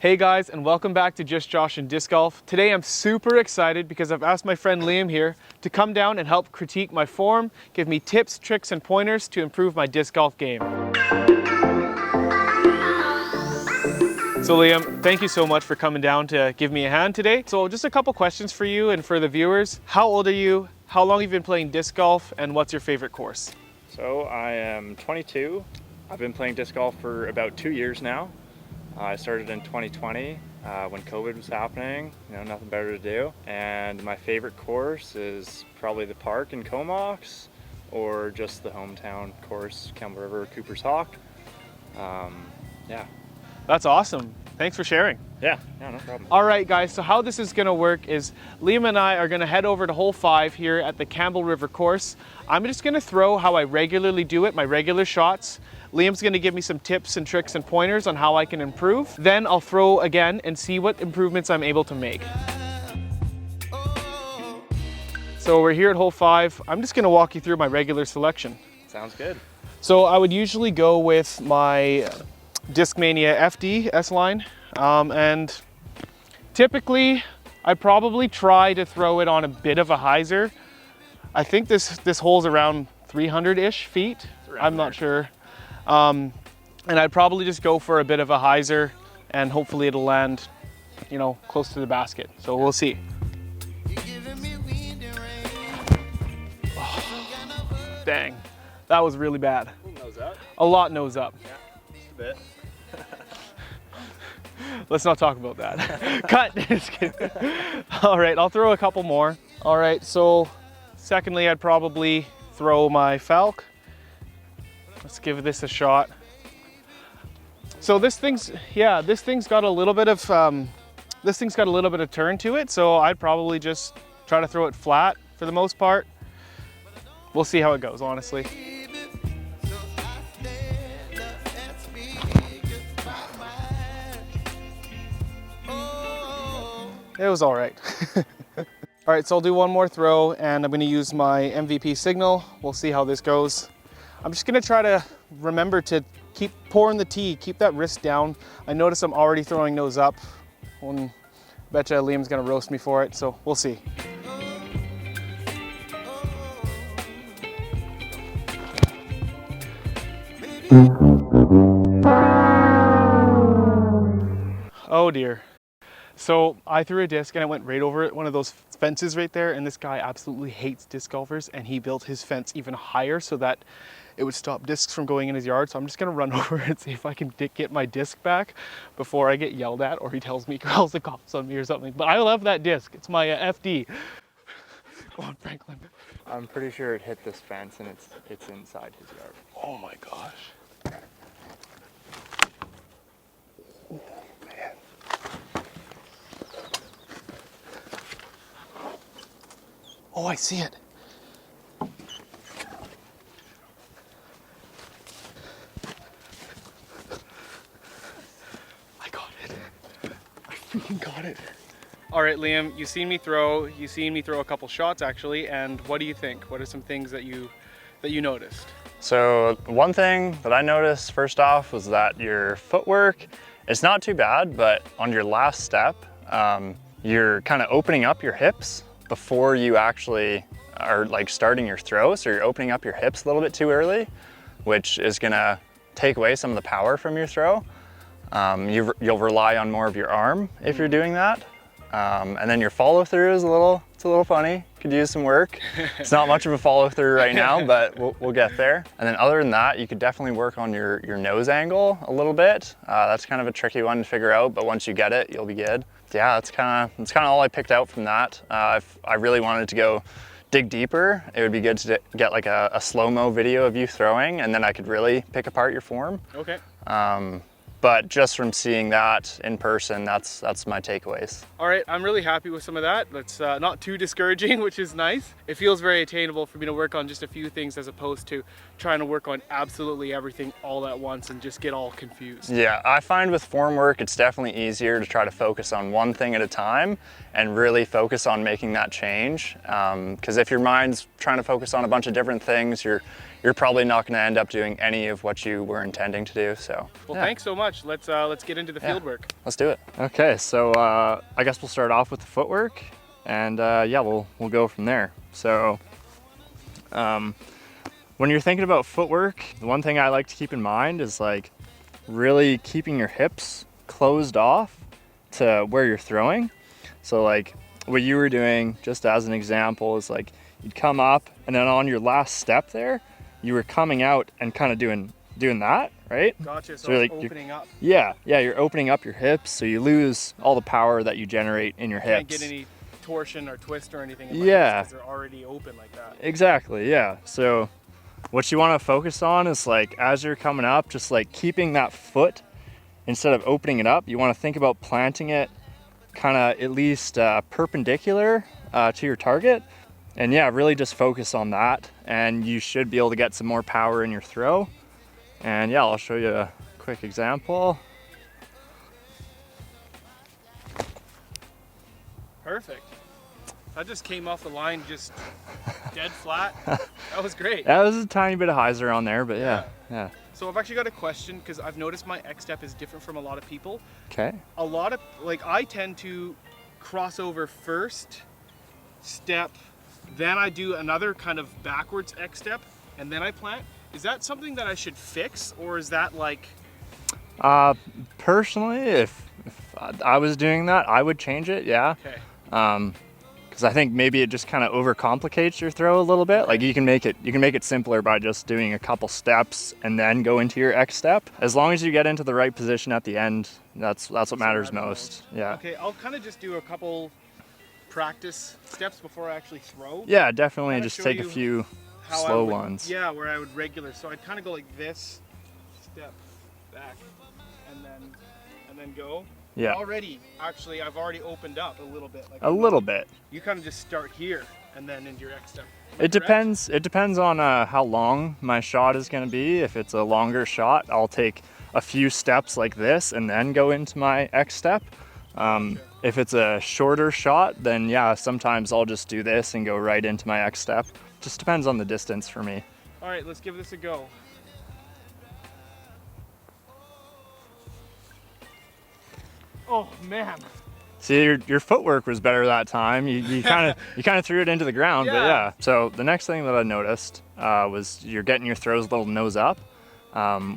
Hey guys, and welcome back to Just Josh and Disc Golf. Today I'm super excited because I've asked my friend Liam here to come down and help critique my form, give me tips, tricks, and pointers to improve my disc golf game. So Liam, thank you so much for coming down to give me a hand today. So just a couple questions for you and for the viewers. How old are you? How long have you been playing disc golf? And what's your favorite course? So I am 22. I've been playing disc golf for about 2 years now. I started in 2020 when COVID was happening, nothing better to do. And my favorite course is probably the park in Comox or just the hometown course, Campbell River, Cooper's Hawk. Yeah. That's awesome. Thanks for sharing. Yeah, no problem. All right, guys, so how this is gonna work is Liam and I are gonna head over to hole 5 here at the Campbell River course. I'm just gonna throw how I regularly do it, my regular shots. Liam's gonna give me some tips and tricks and pointers on how I can improve. Then I'll throw again and see what improvements I'm able to make. So we're here at hole 5. I'm just gonna walk you through my regular selection. Sounds good. So I would usually go with my Discmania FD S-line, and typically I probably try to throw it on a bit of a hyzer. I think this hole's around 300-ish feet. I'm not sure. And I'd probably just go for a bit of a hyzer and hopefully it'll land, close to the basket. So we'll see. Oh, dang, that was really bad. Nose up? A lot nose up. Yeah, just a bit. Let's not talk about that. Cut. Just kidding. All right, I'll throw a couple more. All right, so secondly, I'd probably throw my Falc. Let's give this a shot. So this thing's got a little bit of turn to it. So I'd probably just try to throw it flat for the most part. We'll see how it goes, honestly. It was all right. All right, so I'll do one more throw and I'm gonna use my MVP signal. We'll see how this goes. I'm just gonna try to remember to keep pouring the tee, keep that wrist down. I notice I'm already throwing nose up. Betcha Liam's gonna roast me for it, so we'll see. Oh dear. So I threw a disc and it went right over one of those fences right there, and this guy absolutely hates disc golfers and he built his fence even higher so that it would stop discs from going in his yard. So I'm just gonna run over and see if I can get my disc back before I get yelled at or he calls the cops on me or something. But I love that disc. It's my FD. Come on, Franklin. I'm pretty sure it hit this fence and it's inside his yard. Oh my gosh. Oh, I see it. I got it. I freaking got it. All right, Liam, you've seen me throw a couple shots actually, and what do you think? What are some things that you noticed? So one thing that I noticed first off was that your footwork is not too bad, but on your last step, you're kind of opening up your hips before you actually are starting your throw. So you're opening up your hips a little bit too early, which is gonna take away some of the power from your throw. You'll rely on more of your arm if you're doing that. And then your follow through is a little funny. Could use some work. It's not much of a follow through right now, but we'll get there. And then other than that, you could definitely work on your nose angle a little bit. That's kind of a tricky one to figure out, but once you get it, you'll be good. Yeah, that's kind of all I picked out from that. If I really wanted to go dig deeper, it would be good to get like a slow-mo video of you throwing, and then I could really pick apart your form. Okay. But just from seeing that in person, that's my takeaways. All right, I'm really happy with some of that. That's not too discouraging, which is nice. It feels very attainable for me to work on just a few things as opposed to trying to work on absolutely everything all at once and just get all confused. Yeah, I find with form work, it's definitely easier to try to focus on one thing at a time and really focus on making that change. Because if your mind's trying to focus on a bunch of different things, you're you're probably not going to end up doing any of what you were intending to do. So, Well, yeah, thanks so much. Let's get into the field work. let's do it. Okay, so I guess we'll start off with the footwork, and yeah, we'll go from there. So, when you're thinking about footwork, the one thing I like to keep in mind is like really keeping your hips closed off to where you're throwing. So like what you were doing, just as an example, is like you'd come up and then on your last step there, you were coming out and kind of doing that, right? Gotcha, So so like opening up. Yeah, you're opening up your hips, so you lose all the power that you generate in your hips. Can't get any torsion or twist or anything. Yeah. Because they're already open like that. Exactly, yeah. So what you want to focus on is like as you're coming up, just like keeping that foot, instead of opening it up, you want to think about planting it kind of at least perpendicular to your target. And yeah, really just focus on that, and you should be able to get some more power in your throw. And yeah, I'll show you a quick example. Perfect. That just came off the line just dead flat. That was great. That was a tiny bit of hyzer on there, but yeah. So I've actually got a question, because I've noticed my X step is different from a lot of people. Okay. A lot of, like, I tend to cross over first, step, then I do another kind of backwards X step, and then I plant. Is that something that I should fix, or is that like... Personally, if I was doing that, I would change it, yeah. Okay. Because I think maybe it just kind of overcomplicates your throw a little bit. Like you can make it simpler by just doing a couple steps and then go into your X step. As long as you get into the right position at the end, that's what matters most. Yeah. Okay, I'll kind of just do a couple practice steps before I actually throw. Yeah, definitely just take a few slow ones. Yeah, where I would regular. So I'd kind of go like this, step back, and then go. Yeah. Already, actually, I've already opened up a little bit. Like a little bit. You kind of just start here and then into your X step. It depends. It depends on how long my shot is going to be. If it's a longer shot, I'll take a few steps like this and then go into my X step. If it's a shorter shot, then yeah, sometimes I'll just do this and go right into my X step. Just depends on the distance for me. All right, let's give this a go. Oh man. See, your footwork was better that time. You kind of threw it into the ground, Yeah. but yeah. So the next thing that I noticed was you're getting your throws a little nose up,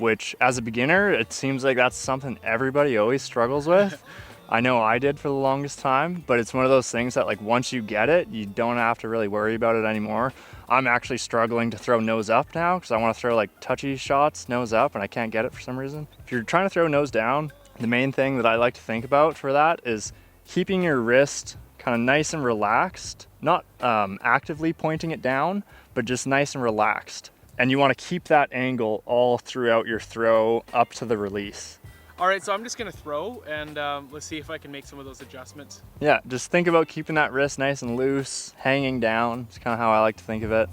which as a beginner, it seems like that's something everybody always struggles with. I know I did for the longest time, but it's one of those things that like once you get it, you don't have to really worry about it anymore. I'm actually struggling to throw nose up now because I want to throw like touchy shots nose up and I can't get it for some reason. If you're trying to throw nose down, the main thing that I like to think about for that is keeping your wrist kind of nice and relaxed, not actively pointing it down, but just nice and relaxed. And you want to keep that angle all throughout your throw up to the release. All right, so I'm just gonna throw and let's see if I can make some of those adjustments. Yeah, just think about keeping that wrist nice and loose, hanging down. It's kind of how I like to think of it.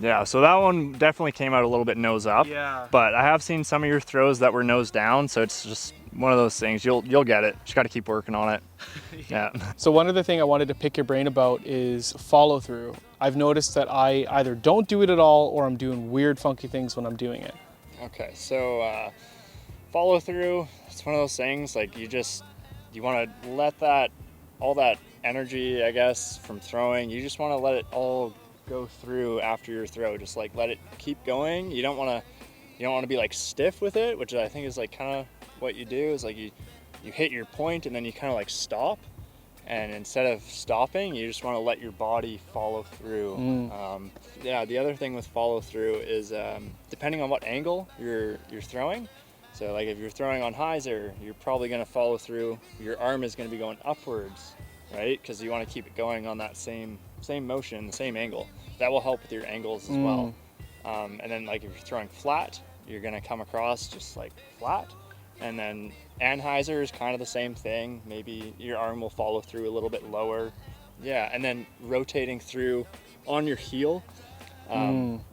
Yeah, so that one definitely came out a little bit nose up. Yeah. But I have seen some of your throws that were nose down, so it's just one of those things. You'll get it. Just got to keep working on it. Yeah. So one other thing I wanted to pick your brain about is follow through. I've noticed that I either don't do it at all or I'm doing weird funky things when I'm doing it. Okay, so follow through, it's one of those things like you want to let all that energy, I guess, from throwing, you just want to let it all go through after your throw. Just like let it keep going. You don't want to be like stiff with it, which I think is like kind of what you do is like you hit your point and then you kind of like stop. And instead of stopping, you just want to let your body follow through. Yeah, the other thing with follow through is depending on what angle you're throwing. So like if you're throwing on hyzer, you're probably going to follow through. Your arm is going to be going upwards, right? Because you want to keep it going on that same motion, the same angle. That will help with your angles as well. And then like if you're throwing flat, you're going to come across just like flat. And then Anheuser is kind of the same thing. Maybe your arm will follow through a little bit lower. Yeah, and then rotating through on your heel.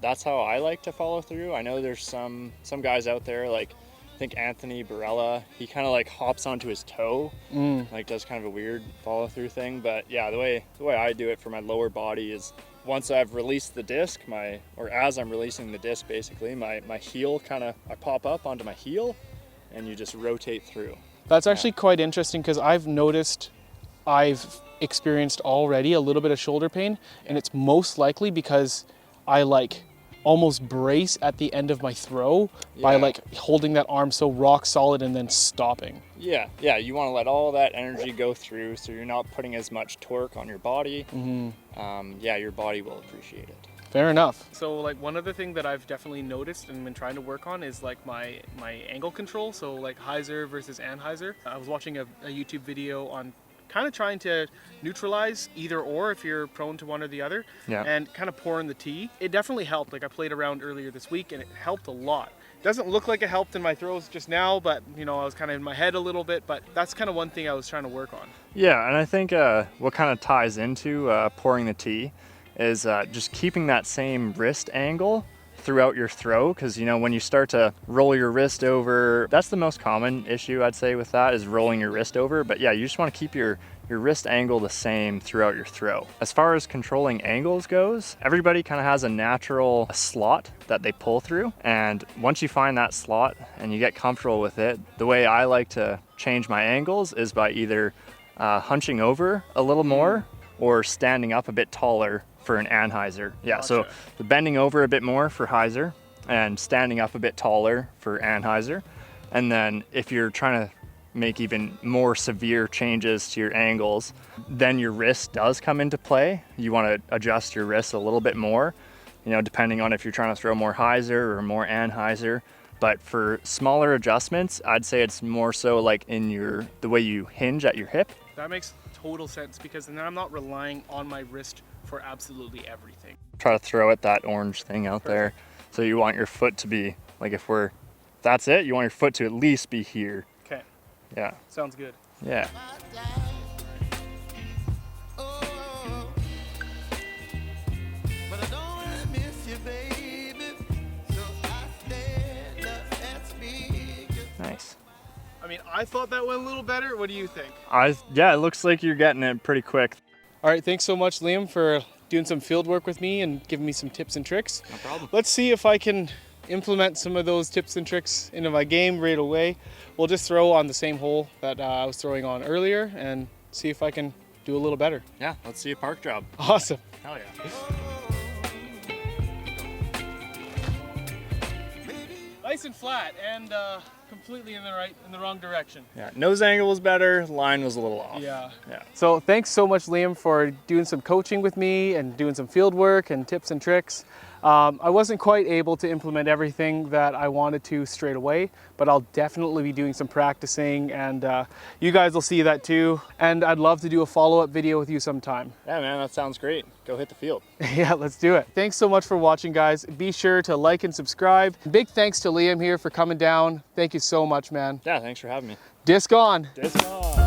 That's how I like to follow through. I know there's some guys out there like think Anthony Barella, he kind of like hops onto his toe, like does kind of a weird follow through thing. But yeah, the way I do it for my lower body is once I've released the disc, or as I'm releasing the disc, basically, my heel I pop up onto my heel and you just rotate through. That's actually quite interesting because I've noticed I've experienced already a little bit of shoulder pain, and it's most likely because I like almost brace at the end of my throw by like holding that arm so rock solid and then stopping. Yeah, you want to let all that energy go through so you're not putting as much torque on your body. Yeah, your body will appreciate it. Fair enough. So like one other thing that I've definitely noticed and been trying to work on is like my angle control. So like hyzer versus anhyzer. I was watching a YouTube video on kind of trying to neutralize either or if you're prone to one or the other, and kind of pouring the tea. It definitely helped. Like I played around earlier this week and it helped a lot. Doesn't look like it helped in my throws just now, but you know, I was kind of in my head a little bit, but that's kind of one thing I was trying to work on. Yeah, and I think what kind of ties into pouring the tea is just keeping that same wrist angle throughout your throw, because you know when you start to roll your wrist over, that's the most common issue I'd say with that, is rolling your wrist over. But yeah, you just want to keep your wrist angle the same throughout your throw. As far as controlling angles goes, everybody kind of has a natural slot that they pull through, and once you find that slot and you get comfortable with it, the way I like to change my angles is by either hunching over a little more or standing up a bit taller for an anhyzer. Yeah, gotcha. So the bending over a bit more for hyzer and standing up a bit taller for anhyzer. And then if you're trying to make even more severe changes to your angles, then your wrist does come into play. You want to adjust your wrist a little bit more, you know, depending on if you're trying to throw more hyzer or more anhyzer. But for smaller adjustments, I'd say it's more so like in the way you hinge at your hip. That makes total sense, because then I'm not relying on my wrist for absolutely everything. Try to throw at that orange thing out there. So you want your foot to be, like that's it, you want your foot to at least be here. Okay. Yeah. Sounds good. Yeah. Nice. I mean, I thought that went a little better. What do you think? Yeah, it looks like you're getting it pretty quick. All right, thanks so much, Liam, for doing some field work with me and giving me some tips and tricks. No problem. Let's see if I can implement some of those tips and tricks into my game right away. We'll just throw on the same hole that I was throwing on earlier and see if I can do a little better. Yeah, let's see a park job. Awesome. Hell yeah. Nice and flat and completely in the wrong direction. Yeah, nose angle was better, line was a little off. Yeah. So thanks so much, Liam, for doing some coaching with me and doing some field work and tips and tricks. I wasn't quite able to implement everything that I wanted to straight away, but I'll definitely be doing some practicing, and you guys will see that too. And I'd love to do a follow-up video with you sometime. Yeah, man, that sounds great. Go hit the field. Yeah, let's do it. Thanks so much for watching, guys. Be sure to like and subscribe. Big thanks to Liam here for coming down. Thank you so much, man. Yeah, thanks for having me. Disc on. Disc on.